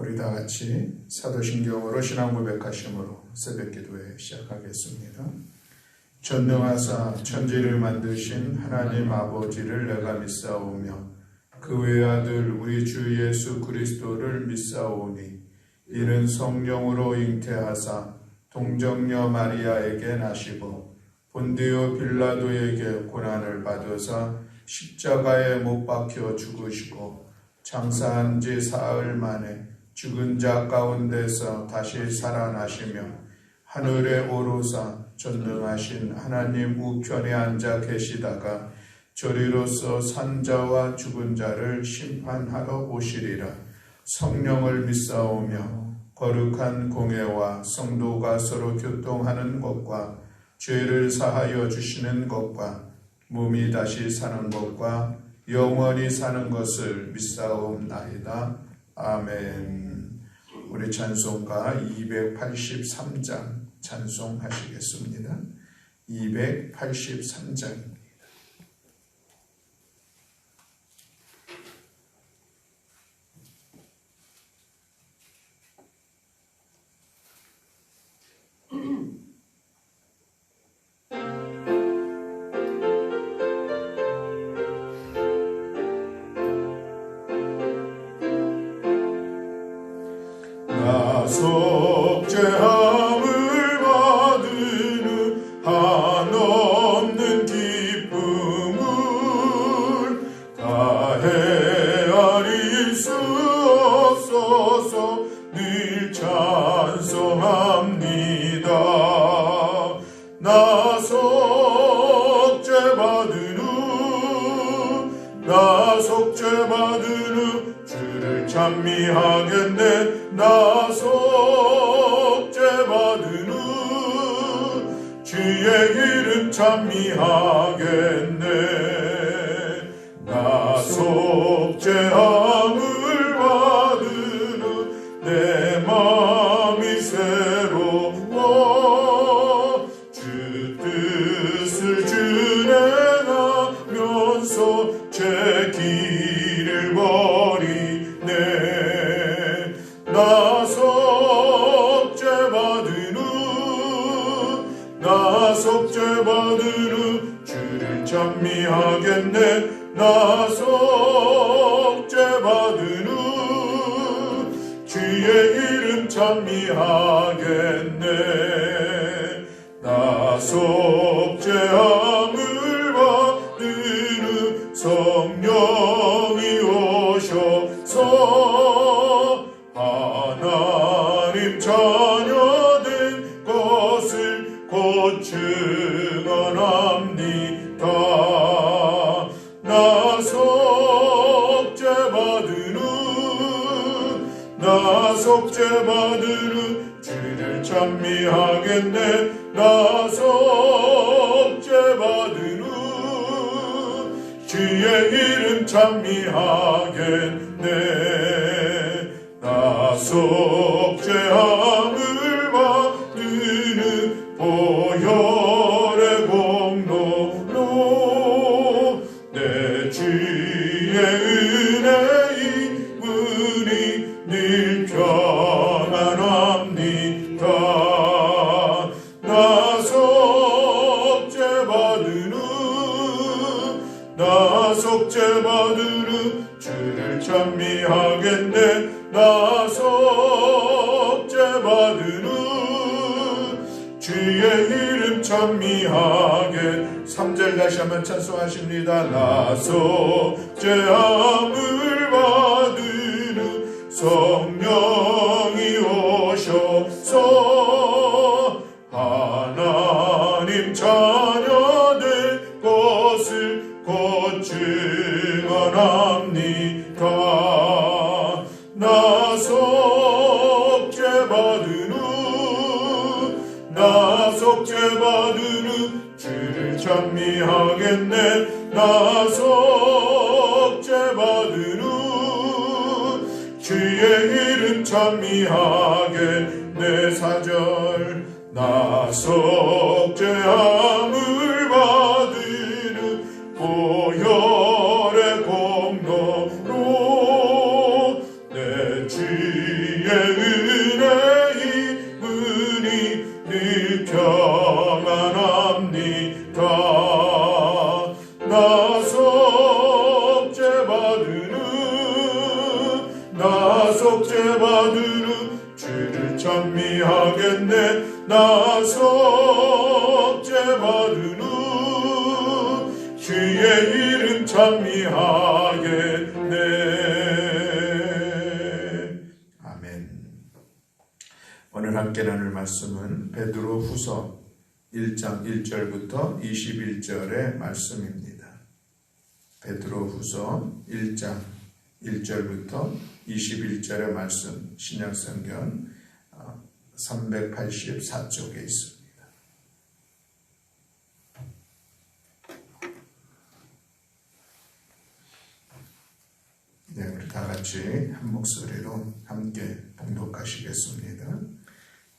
우리 다 같이 사도신경으로 신앙 고백하심으로 새벽 기도회 시작하겠습니다. 전능하사 천지를 만드신 하나님 아버지를 내가 믿사오며 그 외아들 우리 주 예수 그리스도를 믿사오니 이는 성령으로 잉태하사 동정녀 마리아에게 나시고 본디오 빌라도에게 고난을 받으사 십자가에 못 박혀 죽으시고 장사한 지 사흘 만에 죽은 자 가운데서 다시 살아나시며 하늘에 오르사 전능하신 하나님 우편에 앉아 계시다가 저리로서 산 자와 죽은 자를 심판하러 오시리라. 성령을 믿사오며 거룩한 공회와 성도가 서로 교통하는 것과 죄를 사하여 주시는 것과 몸이 다시 사는 것과 영원히 사는 것을 믿사옵나이다. 아멘. 우리 찬송가 283장 찬송하시겠습니다. 283장입니다. 속죄함을 받은 한없는 기쁨을 다 헤아릴 수 없어서 늘 찬송합니다. 나 속죄받은 후 주를 찬미하겠네. 나 속죄받은 후 주의 이름 찬미하겠네. 나 속죄함을 받은 후 내 마음이 새로워 주 뜻을 준행하면서 제 길을 버리네. 나 속죄받은 후 주를 찬미하겠네. 나 속죄받은 후 주의 이름 찬미하겠네. 나 속죄함을 받은 후 성령이 오셔서 하나님 자녀된 것을 곧 증언합니다. 나 속죄받은 후 주를 찬미하겠네. 나 속죄받은 후 주의 이름 찬미하겠네. 나 속죄함을 받은 후 보혈의 공로로 내 주의 은혜의 문이 늘 평안합니다. 나 속죄받은 후 주를 찬미하겠네. 나 속죄받은 후 주의 이름 찬미하겠네. 3절 다시 한번 찬송하십니다. 나 속죄함을 받은 후 성령이 오셔서 하나님 자녀된 것을 곧 증언합니다. 나 속죄받은 후 주를 찬미하겠네. 나 속죄받은 후 주의 이름 찬미하겠네. 4절 나 속죄함을 받은 후 보혈의 공로로 내 주의 속죄받으는 주를 찬미하겠네. 나 속죄받으는 주의 이름 찬미하겠네. 아멘. 오늘 함께 나눌 말씀은 베드로후서 1장 1절부터 21절의 말씀입니다. 베드로후서 1장 1절부터 21절의 말씀, 신약성경 384쪽에 있습니다. 네, 우리 다 같이 한 목소리로 함께 봉독하시겠습니다.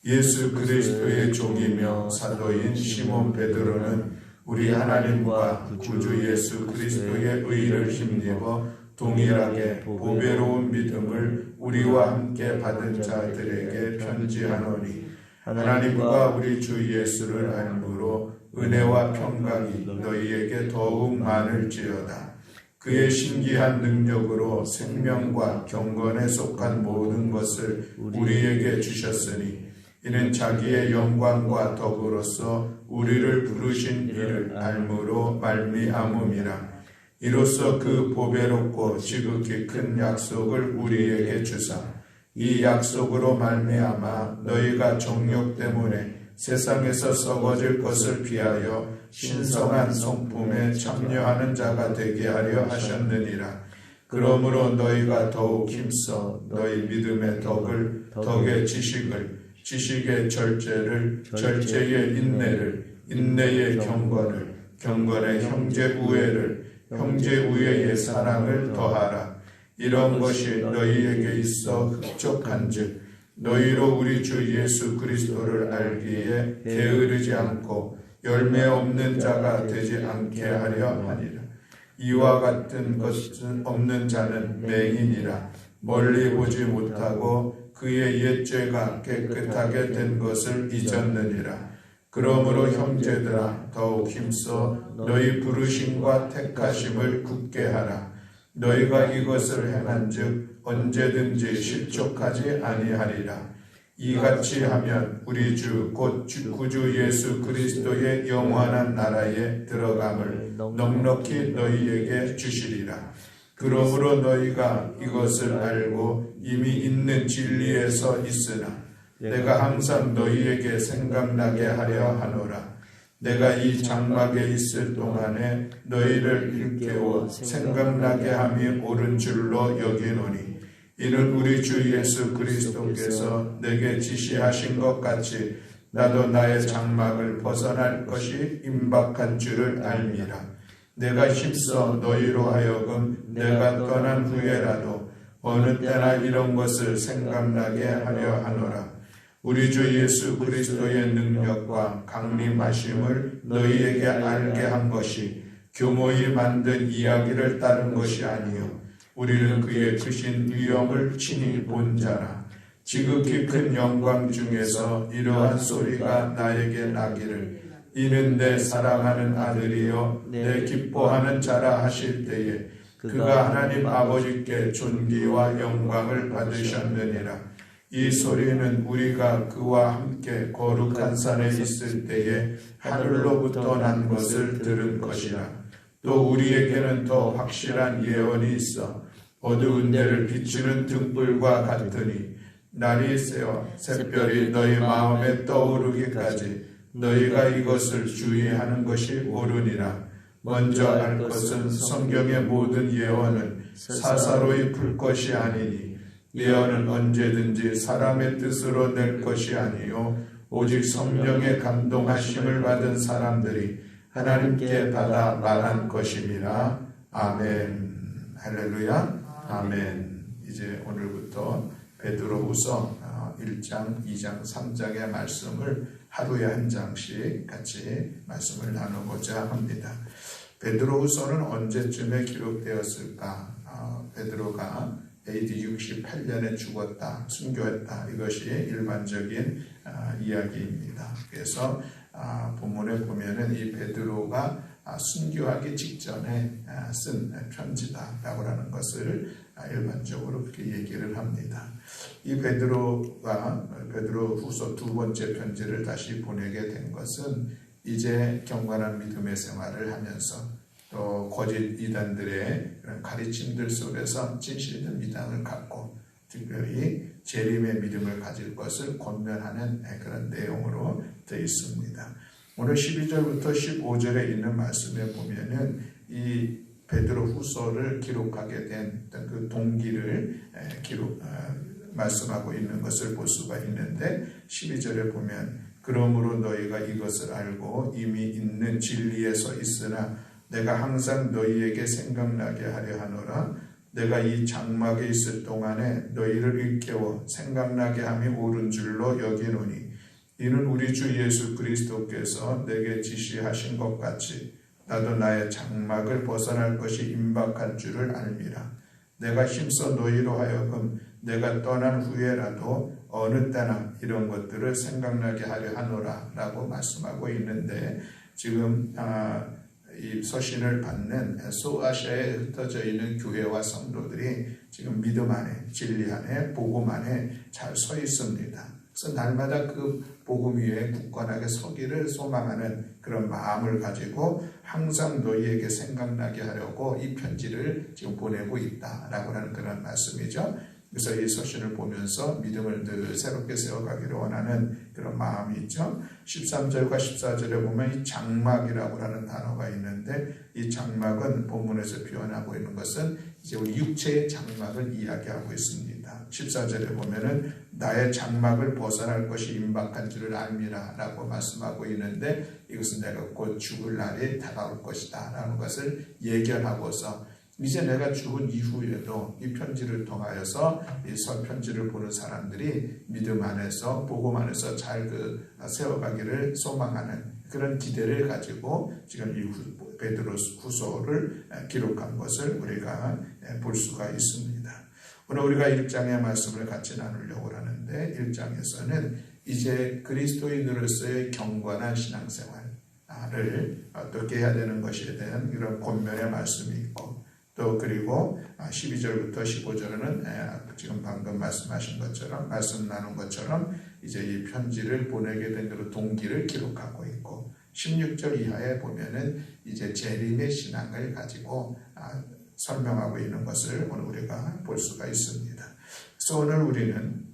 예수 그리스도의 종이며 사도인 시몬 베드로는 우리 하나님과 구주 예수 그리스도의 의를 힘입어 동일하게 보배로운 믿음을 우리와 함께 받은 자들에게 편지하노니 하나님과 우리 주 예수를 알므로 은혜와 평강이 너희에게 더욱 많을지어다. 그의 신기한 능력으로 생명과 경건에 속한 모든 것을 우리에게 주셨으니 이는 자기의 영광과 덕으로서 우리를 부르신 이를 알므로 말미암음이라. 이로써 그 보배롭고 지극히 큰 약속을 우리에게 주사 이 약속으로 말미암아 너희가 정욕 때문에 세상에서 썩어질 것을 피하여 신성한 성품에 참여하는 자가 되게 하려 하셨느니라. 그러므로 너희가 더욱 힘써 너희 믿음의 덕을, 덕의 지식을, 지식의 절제를, 절제의 인내를, 인내의 경건을, 경건의 형제 우애를, 형제 우애의 사랑을 더하라. 이런 것이 너희에게 있어 흡족한즉 너희로 우리 주 예수 그리스도를 알기에 게으르지 않고 열매 없는 자가 되지 않게 하려 하니라. 이와 같은 것은 없는 자는 맹인이라. 멀리 보지 못하고 그의 옛죄가 깨끗하게 된 것을 잊었느니라. 그러므로 형제들아 더욱 힘써 너희 부르심과 택하심을 굳게 하라. 너희가 이것을 행한즉 언제든지 실족하지 아니하리라. 이같이 하면 우리 주 곧 구주 예수 그리스도의 영원한 나라에 들어감을 넉넉히 너희에게 주시리라. 그러므로 너희가 이것을 알고 이미 있는 진리에서 있으나 내가 항상 너희에게 생각나게 하려 하노라. 내가 이 장막에 있을 동안에 너희를 일깨워 생각나게 함이 옳은 줄로 여기노니 이는 우리 주 예수 그리스도께서 내게 지시하신 것 같이 나도 나의 장막을 벗어날 것이 임박한 줄을 알미라. 내가 힘써 너희로 하여금 내가 떠난 후에라도 어느 때나 이런 것을 생각나게 하려 하노라. 우리 주 예수 그리스도의 능력과 강림하심을 너희에게 알게 한 것이 교모히 만든 이야기를 따른 것이 아니요 우리는 그의 크신 위엄을 친히 본 자라. 지극히 큰 영광 중에서 이러한 소리가 나에게 나기를 이는 내 사랑하는 아들이요 내 기뻐하는 자라 하실 때에 그가 하나님 아버지께 존귀와 영광을 받으셨느니라. 이 소리는 우리가 그와 함께 거룩한 산에 있을 때에 하늘로부터 난 것을 들은 것이라. 또 우리에게는 더 확실한 예언이 있어 어두운 데를 비추는 등불과 같으니 날이 새어 샛별이 너희 마음에 떠오르기까지 너희가 이것을 주의하는 것이 옳으니라. 먼저 알 것은 성경의 모든 예언은 사사로이 풀 것이 아니니 예언은 언제든지 사람의 뜻으로 낼 것이 아니요 오직 성령의 감동하심을 받은 사람들이 하나님께 받아 말한 것임이라. 아멘. 할렐루야. 아멘. 이제 오늘부터 베드로후서 1장, 2장, 3장의 말씀을 하루에 한 장씩 같이 말씀을 나누고자 합니다. 베드로후서는 언제쯤에 기록되었을까? 베드로가 AD 68년에 죽었다, 순교했다. 이것이 일반적인 이야기입니다. 그래서 본문에 보면은 이 베드로가 순교하기 직전에 쓴 편지다라고 하는 것을 일반적으로 그렇게 얘기를 합니다. 이 베드로 후서 두 번째 편지를 다시 보내게 된 것은 이제 경건한 믿음의 생활을 하면서 또 거짓 이단들의 그런 가르침들 속에서 진실 있는 믿음을 갖고 특별히 재림의 믿음을 가질 것을 권면하는 그런 내용으로 되어 있습니다. 오늘 12절부터 15절에 있는 말씀에 보면은 이 베드로 후서를 기록하게 된 그 동기를 말씀하고 있는 것을 볼 수가 있는데 12절에 보면 그러므로 너희가 이것을 알고 이미 있는 진리에 서 있으나 내가 항상 너희에게 생각나게 하려 하노라. 내가 이 장막에 있을 동안에 너희를 일깨워 생각나게 함이 옳은 줄로 여기노니 이는 우리 주 예수 그리스도께서 내게 지시하신 것 같이 나도 나의 장막을 벗어날 것이 임박할 줄을 알미라. 내가 힘써 너희로 하여금 내가 떠난 후에라도 어느 때나 이런 것들을 생각나게 하려 하노라 라고 말씀하고 있는데 지금 이 서신을 받는 소아시아에 흩어져 있는 교회와 성도들이 지금 믿음 안에 진리 안에 복음 안에 잘 서 있습니다. 그래서 날마다 그 복음 위에 굳건하게 서기를 소망하는 그런 마음을 가지고 항상 너희에게 생각나게 하려고 이 편지를 지금 보내고 있다라고 하는 그런 말씀이죠. 그래서 이 서신을 보면서 믿음을 늘 새롭게 세워가기를 원하는 그런 마음이 있죠. 13절과 14절에 보면 이 장막이라고 하는 단어가 있는데 이 장막은 본문에서 표현하고 있는 것은 이제 우리 육체의 장막을 이야기하고 있습니다. 14절에 보면은 나의 장막을 벗어날 것이 임박한 줄을 알미라 라고 말씀하고 있는데 이것은 내가 곧 죽을 날이 다가올 것이다 라는 것을 예견하고서 이제 내가 죽은 이후에도 이 편지를 통하여서 이 편지를 보는 사람들이 믿음 안에서 복음 안에서 잘 세워가기를 소망하는 그런 기대를 가지고 지금 이 베드로 후서를 기록한 것을 우리가 볼 수가 있습니다. 오늘 우리가 1장의 말씀을 같이 나누려고 하는데 1장에서는 이제 그리스도인으로서의 경건한 신앙생활을 어떻게 해야 되는 것에 대한 이런 권면의 말씀이 있고 또 그리고 12절부터 15절은 지금 방금 말씀하신 것처럼 말씀 나눈 것처럼 이제 이 편지를 보내게 된 그런 동기를 기록하고 있고 16절 이하에 보면은 이제 재림의 신앙을 가지고 설명하고 있는 것을 오늘 우리가 볼 수가 있습니다. 그래서 오늘 우리는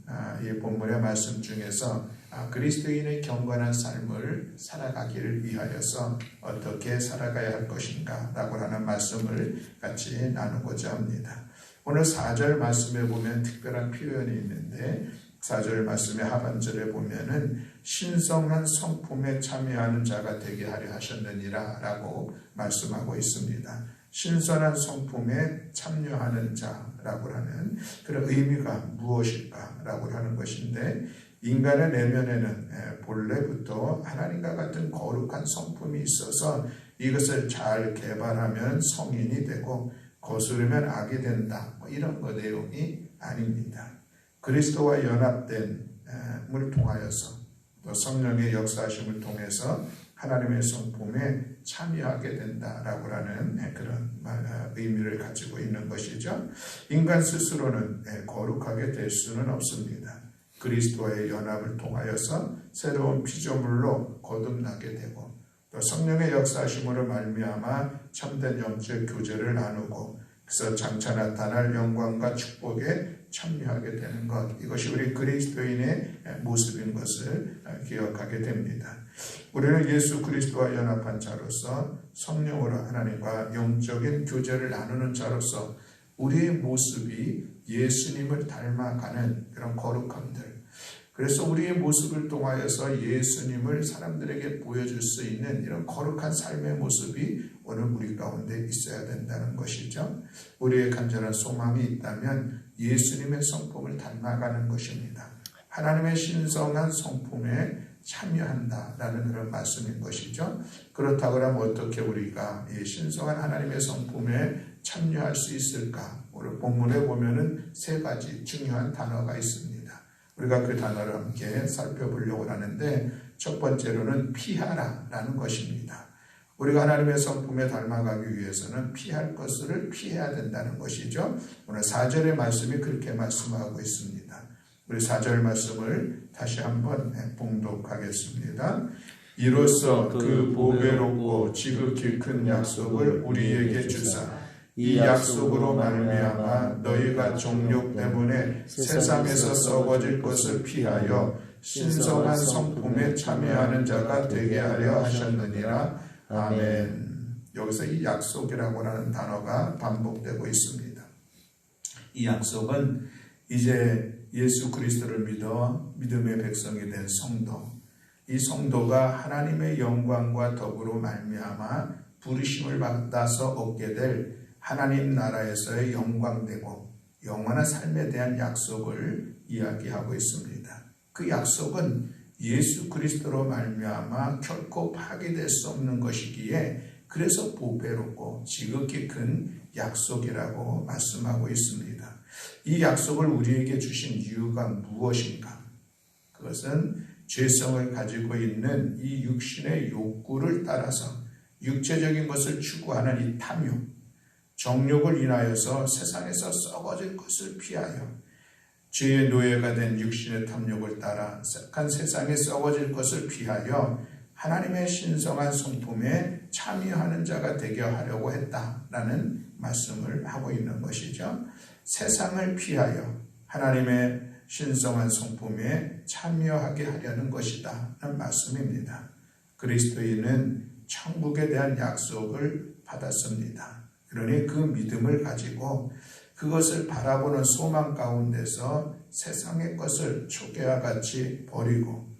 이 본문의 말씀 중에서 그리스도인의 경건한 삶을 살아가기를 위하여서 어떻게 살아가야 할 것인가 라고 하는 말씀을 같이 나누고자 합니다. 오늘 4절 말씀에 보면 특별한 표현이 있는데 4절 말씀의 하반절에 보면은 신성한 성품에 참여하는 자가 되게 하려 하셨느니라 라고 말씀하고 있습니다. 신선한 성품에 참여하는 자라고 하는 그런 의미가 무엇일까 라고 하는 것인데 인간의 내면에는 본래부터 하나님과 같은 거룩한 성품이 있어서 이것을 잘 개발하면 성인이 되고 거스르면 악이 된다 이런 내용이 아닙니다. 그리스도와 연합됨을 통하여서 또 성령의 역사하심을 통해서 하나님의 성품에 참여하게 된다라고 하는 그런 의미를 가지고 있는 것이죠. 인간 스스로는 거룩하게 될 수는 없습니다. 그리스도와의 연합을 통하여서 새로운 피조물로 거듭나게 되고 또 성령의 역사하심으로 말미암아 참된 영적 교제를 나누고 그래서 장차 나타날 영광과 축복에 참여하게 되는 것, 이것이 우리 그리스도인의 모습인 것을 기억하게 됩니다. 우리는 예수 그리스도와 연합한 자로서 성령으로 하나님과 영적인 교제를 나누는 자로서 우리의 모습이 예수님을 닮아가는 그런 거룩함들, 그래서 우리의 모습을 통하여서 예수님을 사람들에게 보여줄 수 있는 이런 거룩한 삶의 모습이 오늘 우리 가운데 있어야 된다는 것이죠. 우리의 간절한 소망이 있다면 예수님의 성품을 닮아가는 것입니다. 하나님의 신성한 성품에 참여한다라는 그런 말씀인 것이죠. 그렇다고 하면 어떻게 우리가 이 신성한 하나님의 성품에 참여할 수 있을까? 오늘 본문에 보면은 세 가지 중요한 단어가 있습니다. 우리가 그 단어를 함께 살펴보려고 하는데 첫 번째로는 피하라라는 것입니다. 우리가 하나님의 성품에 닮아가기 위해서는 피할 것을 피해야 된다는 것이죠. 오늘 4절의 말씀이 그렇게 말씀하고 있습니다. 우리 4절 말씀을 다시 한번 봉독하겠습니다. 이로써 그 보배롭고 지극히 큰 약속을 우리에게 주사 이 약속으로 말미암아 너희가 정욕 때문에 세상에서 썩어질 것을 피하여 신성한 성품에 참여하는 자가 되게 하려 하셨느니라. 아멘. 여기서 이 약속이라고 하는 단어가 반복되고 있습니다. 이 약속은 이제 예수 그리스도를 믿어 믿음의 백성이 된 성도, 이 성도가 하나님의 영광과 덕으로 말미암아 부르심을 받아서 얻게 될 하나님 나라에서의 영광되고 영원한 삶에 대한 약속을 이야기하고 있습니다. 그 약속은 예수 그리스도로 말미암아 결코 파괴될 수 없는 것이기에 그래서 보배롭고 지극히 큰 약속이라고 말씀하고 있습니다. 이 약속을 우리에게 주신 이유가 무엇인가? 그것은 죄성을 가지고 있는 이 육신의 욕구를 따라서 육체적인 것을 추구하는 이 탐욕, 정욕을 인하여서 세상에서 썩어질 것을 피하여 죄의 노예가 된 육신의 탐욕을 따라 썩한 세상에 썩어질 것을 피하여 하나님의 신성한 성품에 참여하는 자가 되게 하려고 했다라는 말씀을 하고 있는 것이죠. 세상을 피하여 하나님의 신성한 성품에 참여하게 하려는 것이다 라는 말씀입니다. 그리스도인은 천국에 대한 약속을 받았습니다. 그러니 그 믿음을 가지고 그것을 바라보는 소망 가운데서 세상의 것을 조개와 같이 버리고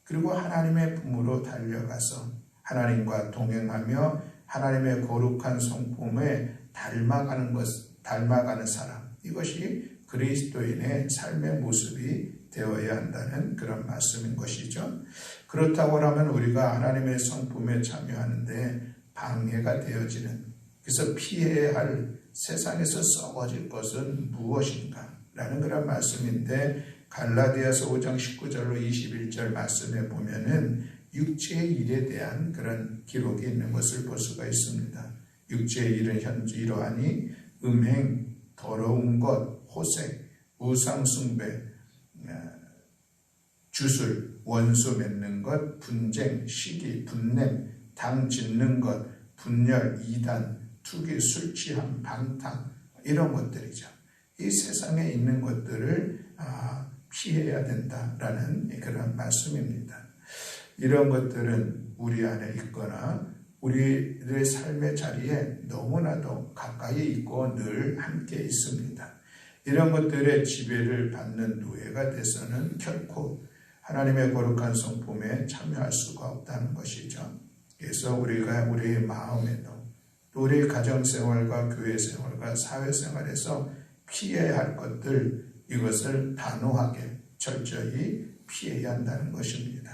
그리고 하나님의 품으로 달려가서 하나님과 동행하며 하나님의 거룩한 성품에 닮아가는 사람, 이것이 그리스도인의 삶의 모습이 되어야 한다는 그런 말씀인 것이죠. 그렇다고 하면 우리가 하나님의 성품에 참여하는데 방해가 되어지는, 그래서 피해야 할 세상에서 썩어질 것은 무엇인가? 라는 그런 말씀인데 갈라디아서 5장 19절로 21절 말씀에 보면은 육체의 일에 대한 그런 기록이 있는 것을 볼 수가 있습니다. 육체의 일은 현재 이러하니 음행, 더러운 것, 호색, 우상숭배, 주술, 원수 맺는 것, 분쟁, 시기, 분냄, 당 짓는 것, 분열, 이단, 투기, 술 취함, 방탕, 이런 것들이죠. 이 세상에 있는 것들을 피해야 된다라는 그런 말씀입니다. 이런 것들은 우리 안에 있거나 우리의 삶의 자리에 너무나도 가까이 있고 늘 함께 있습니다. 이런 것들의 지배를 받는 노예가 돼서는 결코 하나님의 거룩한 성품에 참여할 수가 없다는 것이죠. 그래서 우리가 우리의 마음에도 또 우리의 가정생활과 교회생활과 사회생활에서 피해야 할 것들, 이것을 단호하게 철저히 피해야 한다는 것입니다.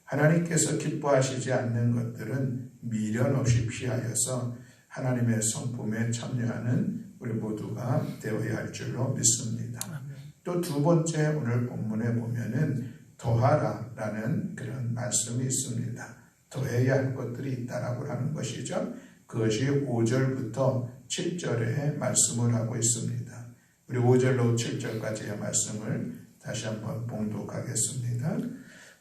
하나님께서 기뻐하시지 않는 것들은 미련 없이 피하여서 하나님의 성품에 참여하는 우리 모두가 되어야 할 줄로 믿습니다. 또 두 번째 오늘 본문에 보면은 더하라라는 그런 말씀이 있습니다. 더해야 할 것들이 있다라고 하는 것이죠. 그것이 5절부터 7절에 말씀을 하고 있습니다. 우리 5절로 7절까지의 말씀을 다시 한번 봉독하겠습니다.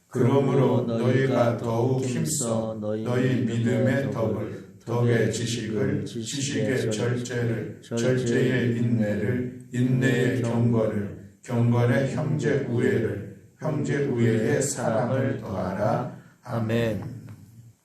그러므로 너희가 더욱 힘써 너희 믿음의 덕을, 덕의 지식을, 지식의 절제를, 절제의 인내를, 인내의 경건을, 경건의 형제 우애를, 형제 우애의 사랑을 더하라. 아멘.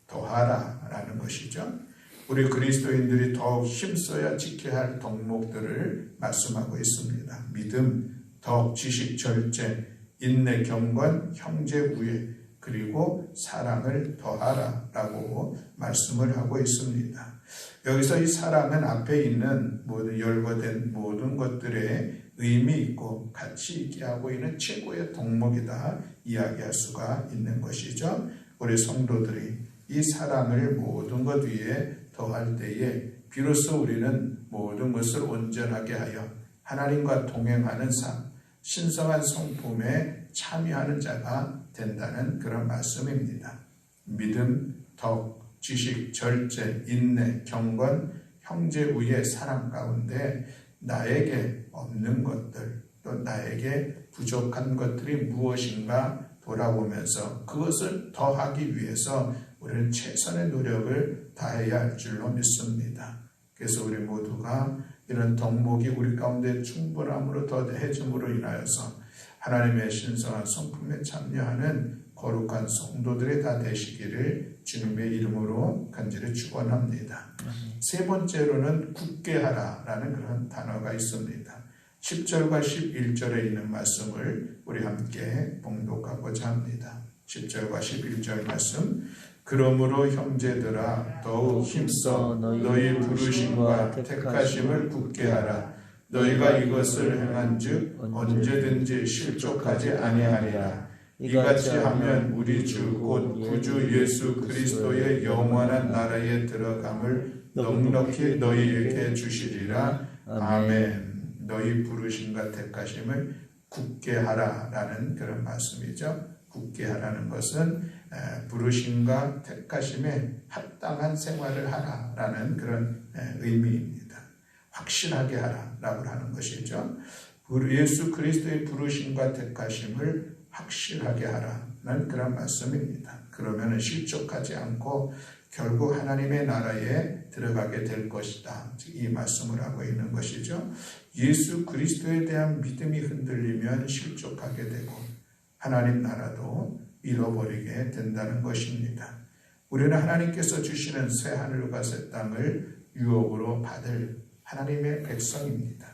더하라라는 것이죠. 우리 그리스도인들이 더욱 힘써야 지켜야 할 덕목들을 말씀하고 있습니다. 믿음, 덕, 지식, 절제, 인내, 경건, 형제 우애, 그리고 사랑을 더하라라고 말씀을 하고 있습니다. 여기서 이 사랑은 앞에 있는 모든 열거된 모든 것들의 의미 있고 가치 있게 하고 있는 최고의 덕목이다 이야기할 수가 있는 것이죠. 우리 성도들이 이 사랑을 모든 것 위에 더할 때에 비로소 우리는 모든 것을 온전하게 하여 하나님과 동행하는 삶, 신성한 성품에 참여하는 자가 된다는 그런 말씀입니다. 믿음, 덕, 지식, 절제, 인내, 경건, 형제 우의 사랑 가운데 나에게 없는 것들, 또 나에게 부족한 것들이 무엇인가 돌아보면서 그것을 더하기 위해서 우리는 최선의 노력을 다해야 할 줄로 믿습니다. 그래서 우리 모두가 이런 덕목이 우리 가운데 충분함으로 더해짐으로 인하여서 하나님의 신성한 성품에 참여하는 거룩한 성도들이 다 되시기를 주님의 이름으로 간절히 축원합니다. 세 번째로는 굳게 하라라는 그런 단어가 있습니다. 10절과 11절에 있는 말씀을 우리 함께 봉독하고자 합니다. 10절과 11절 말씀. 그러므로 형제들아 더욱 힘써 너희 부르심과 택하심을 굳게 하라. 너희가 이것을 행한즉 언제든지 실족하지 아니하리라. 이같이 하면 우리 주 곧 구주 예수 그리스도의 영원한 나라에 들어감을 넉넉히 너희에게 주시리라. 아멘. 너희 부르심과 택하심을 굳게 하라라는 그런 말씀이죠. 굳게 하라는 것은 부르심과 택하심에 합당한 생활을 하라라는 그런 의미입니다. 확실하게 하라라고 하는 것이죠. 예수 그리스도의 부르심과 택하심을 확실하게 하라는 그런 말씀입니다. 그러면 실족하지 않고 결국 하나님의 나라에 들어가게 될 것이다. 이 말씀을 하고 있는 것이죠. 예수 그리스도에 대한 믿음이 흔들리면 실족하게 되고 하나님 나라도 잃어버리게 된다는 것입니다. 우리는 하나님께서 주시는 새 하늘과 새 땅을 유업으로 받을 하나님의 백성입니다.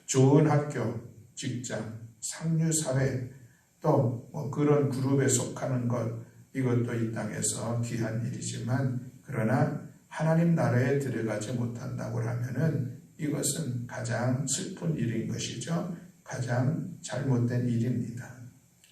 좋은 학교, 직장, 상류사회, 또 그런 그룹에 속하는 것, 이것도 이 땅에서 귀한 일이지만 그러나 하나님 나라에 들어가지 못한다고 하면은 이것은 가장 슬픈 일인 것이죠. 가장 잘못된 일입니다.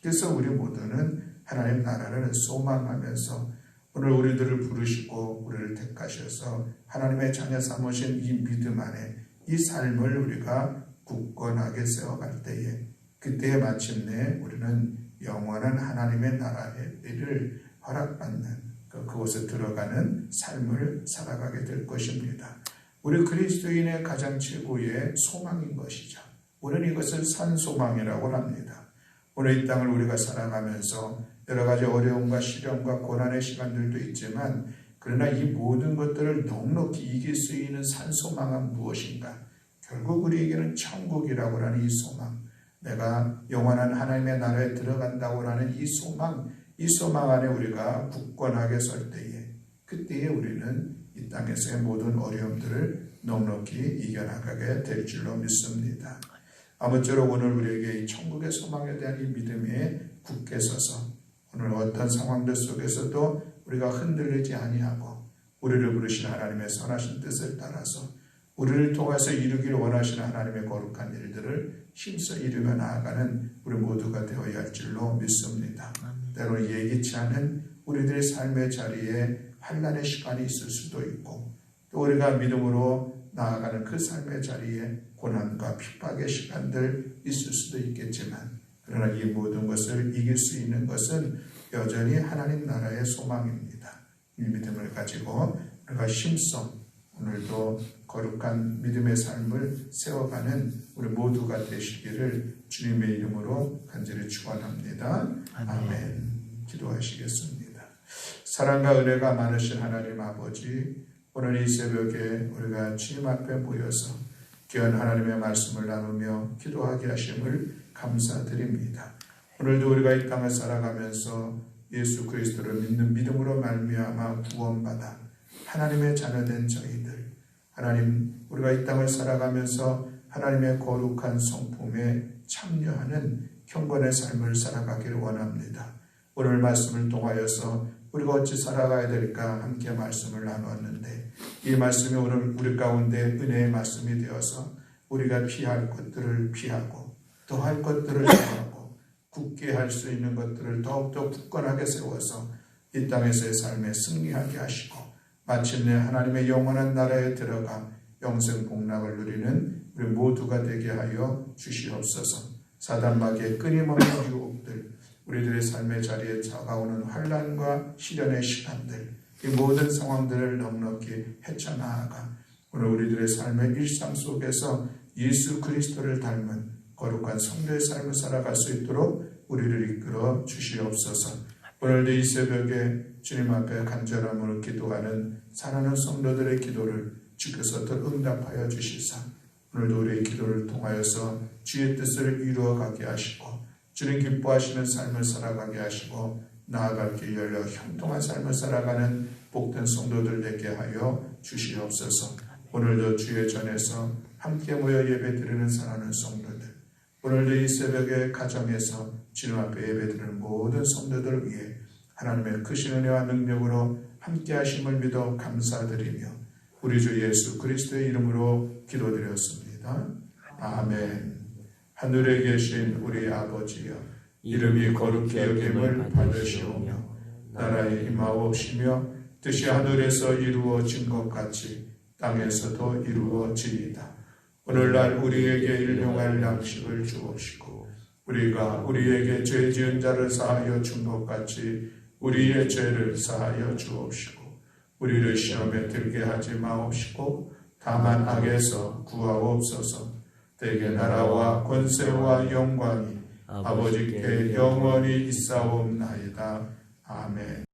그래서 우리 모두는 하나님 나라를 소망하면서 오늘 우리들을 부르시고 우리를 택하셔서 하나님의 자녀 삼으신 이 믿음 안에 이 삶을 우리가 굳건하게 세워갈 때에 그때에 마침내 우리는 영원한 하나님의 나라를 허락받는 그곳에 들어가는 삶을 살아가게 될 것입니다. 우리 그리스도인의 가장 최고의 소망인 것이죠. 우리는 이것을 산소망이라고 합니다. 오늘 이 땅을 우리가 살아가면서 여러 가지 어려움과 시련과 고난의 시간들도 있지만 그러나 이 모든 것들을 넉넉히 이길 수 있는 산소망은 무엇인가? 결국 우리에게는 천국이라고 하는 이 소망, 내가 영원한 하나님의 나라에 들어간다고 하는 이 소망 안에 우리가 굳건하게 설 때에 그때에 우리는 이 땅에서의 모든 어려움들을 넉넉히 이겨나가게 될 줄로 믿습니다. 아무쪼록 오늘 우리에게 이 천국의 소망에 대한 이 믿음에 굳게 서서 오늘 어떤 상황들 속에서도 우리가 흔들리지 아니하고 우리를 부르신 하나님의 선하신 뜻을 따라서 우리를 통해서 이루기를 원하시는 하나님의 거룩한 일들을 힘써 이루며 나아가는 우리 모두가 되어야 할 줄로 믿습니다. 때로 예기치 않은 우리들의 삶의 자리에 환난의 시간이 있을 수도 있고 또 우리가 믿음으로 나아가는 그 삶의 자리에 고난과 핍박의 시간들 있을 수도 있겠지만 그러나 이 모든 것을 이길 수 있는 것은 여전히 하나님 나라의 소망입니다. 이 믿음을 가지고 우리가 힘써 오늘도 거룩한 믿음의 삶을 세워가는 우리 모두가 되시기를 주님의 이름으로 간절히 축원합니다. 아멘. 기도하시겠습니다. 사랑과 은혜가 많으신 하나님 아버지, 오늘 이 새벽에 우리가 주님 앞에 모여서 귀한 하나님의 말씀을 나누며 기도하게 하심을 감사드립니다. 오늘도 우리가 이 땅을 살아가면서 예수 그리스도를 믿는 믿음으로 말미암아 구원받아 하나님의 자녀된 저희들, 하나님 우리가 이 땅을 살아가면서 하나님의 거룩한 성품에 참여하는 경건의 삶을 살아가기를 원합니다. 오늘 말씀을 통하여서 우리가 어찌 살아가야 될까 함께 말씀을 나누었는데 이 말씀이 오늘 우리 가운데 은혜의 말씀이 되어서 우리가 피할 것들을 피하고 더할 것들을 더하고 굳게 할 수 있는 것들을 더욱더 굳건하게 세워서 이 땅에서의 삶에 승리하게 하시고 마침내 하나님의 영원한 나라에 들어가 영생 복락을 누리는 우리 모두가 되게 하여 주시옵소서. 사단마귀의 끊임없는 유혹들, 우리들의 삶의 자리에 다가오는 환난과 시련의 시간들, 이 모든 상황들을 넉넉히 헤쳐나아가 오늘 우리들의 삶의 일상 속에서 예수 그리스도를 닮은 거룩한 성도의 삶을 살아갈 수 있도록 우리를 이끌어 주시옵소서. 오늘도 이 새벽에 주님 앞에 간절함으로 기도하는 사랑하는 성도들의 기도를 주께서 더 응답하여 주시사 오늘도 우리의 기도를 통하여서 주의 뜻을 이루어가게 하시고 주님 기뻐하시는 삶을 살아가게 하시고 나아갈 길 열려 형통한 삶을 살아가는 복된 성도들 되게 하여 주시옵소서. 오늘도 주의 전에서 함께 모여 예배드리는 사랑하는 성도들, 오늘도 이 새벽에 가정에서 주님 앞에 예배드리는 모든 성도들을 위해 하나님의 크신 은혜와 능력으로 함께 하심을 믿어 감사드리며 우리 주 예수 그리스도의 이름으로 기도드렸습니다. 아멘. 하늘에 계신 우리 아버지여, 이름이 거룩히 여김을 받으시오며 나라의 임하옵시며 뜻이 하늘에서 이루어진 것 같이 땅에서도 이루어지이다. 오늘날 우리에게 일용할 양식을 주옵시고 우리가 우리에게 죄 지은 자를 사하여 준 것 같이 우리의 죄를 사하여 주옵시고 우리를 시험에 들게 하지 마옵시고 다만 악에서 구하옵소서. 대개 나라와 권세와 영광이 아버지께 영원히 있사옵나이다. 아멘.